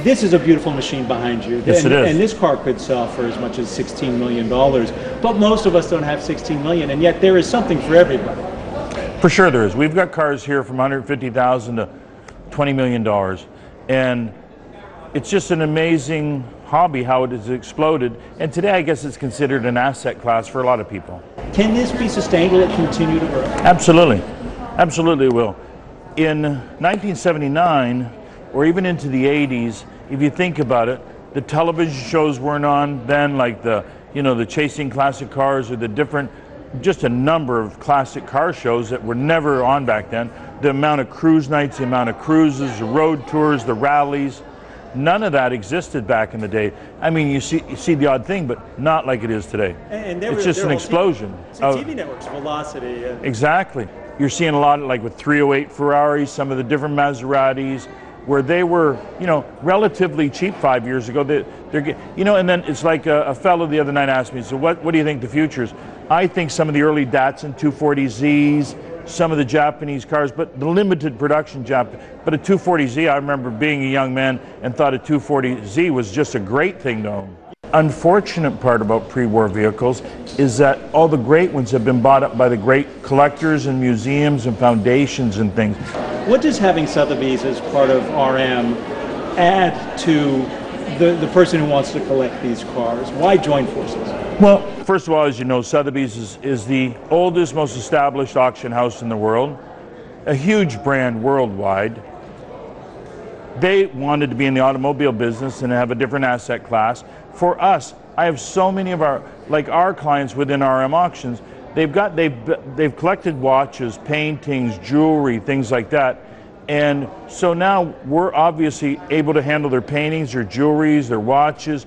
This is a beautiful machine behind you. Yes, it is. And this car could sell for as much as $16 million. But most of us don't have $16 million, and yet there is something for everybody. For sure there is. We've got cars here from $150,000 to $20 million. And it's just an amazing hobby how it has exploded. And today I guess it's considered an asset class for a lot of people. Can this be sustained? Will it continue to grow? Absolutely. Absolutely it will. In 1979, or even into the 80s, if you think about it, the television shows weren't on then, like the Chasing Classic Cars, or the different, just a number of classic car shows that were never on back then. The amount of cruise nights, the amount of cruises, the road tours, the rallies, none of that existed back in the day. I mean, you see the odd thing, but not like it is today. And it's just an explosion. TV networks, velocity. Exactly. You're seeing a lot of, like with 308 Ferraris, some of the different Maseratis, where they were, relatively cheap 5 years ago. And then it's like a fellow the other night asked me, so what do you think the future is? I think some of the early Datsun 240Zs, some of the Japanese cars, but the limited production but a 240Z, I remember being a young man and thought a 240Z was just a great thing to own. Unfortunate part about pre-war vehicles is that all the great ones have been bought up by the great collectors and museums and foundations and things. What does having Sotheby's as part of RM add to the person who wants to collect these cars? Why join forces? Well, first of all, as you know, Sotheby's is the oldest, most established auction house in the world, a huge brand worldwide. They wanted to be in the automobile business and have a different asset class. For us, I have so many of our clients within RM auctions. They've collected watches, paintings, jewelry, things like that. And so now we're obviously able to handle their paintings, their jewelries, their watches.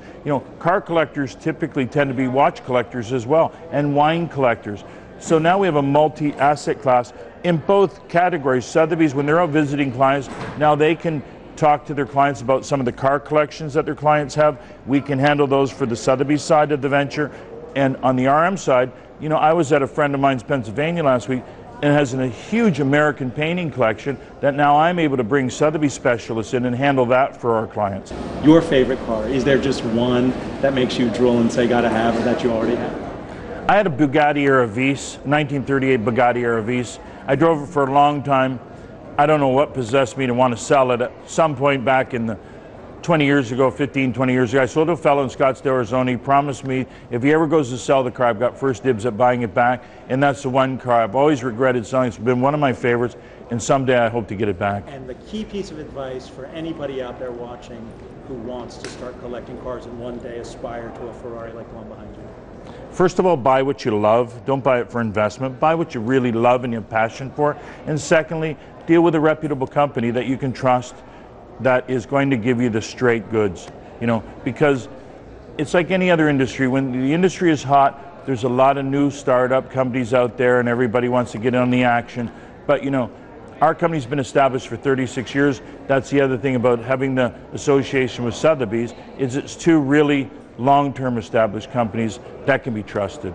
Car collectors typically tend to be watch collectors as well, and wine collectors. So now we have a multi-asset class in both categories. Sotheby's, when they're out visiting clients, now they can talk to their clients about some of the car collections that their clients have. We can handle those for the Sotheby's side of the venture. And on the RM side, I was at a friend of mine's Pennsylvania last week, and has a huge American painting collection that now I'm able to bring Sotheby's specialists in and handle that for our clients. Your favorite car, is there just one that makes you drool and say gotta have, or that you already have? I had a Bugatti Aravis, 1938 Bugatti Aravis. I drove it for a long time. I don't know what possessed me to want to sell it. At some point back in the 20 years ago, 15, 20 years ago, I sold to a fellow in Scottsdale, Arizona. He promised me if he ever goes to sell the car, I've got first dibs at buying it back. And that's the one car I've always regretted selling. It's been one of my favorites, and someday I hope to get it back. And the key piece of advice for anybody out there watching who wants to start collecting cars and one day aspire to a Ferrari like the one behind you? First of all, buy what you love. Don't buy it for investment. Buy what you really love and you have passion for. And secondly, deal with a reputable company that you can trust, that is going to give you the straight goods, because it's like any other industry. When the industry is hot, there's a lot of new startup companies out there and everybody wants to get in on the action. But our company's been established for 36 years. That's the other thing about having the association with Sotheby's, is it's two really long-term established companies that can be trusted.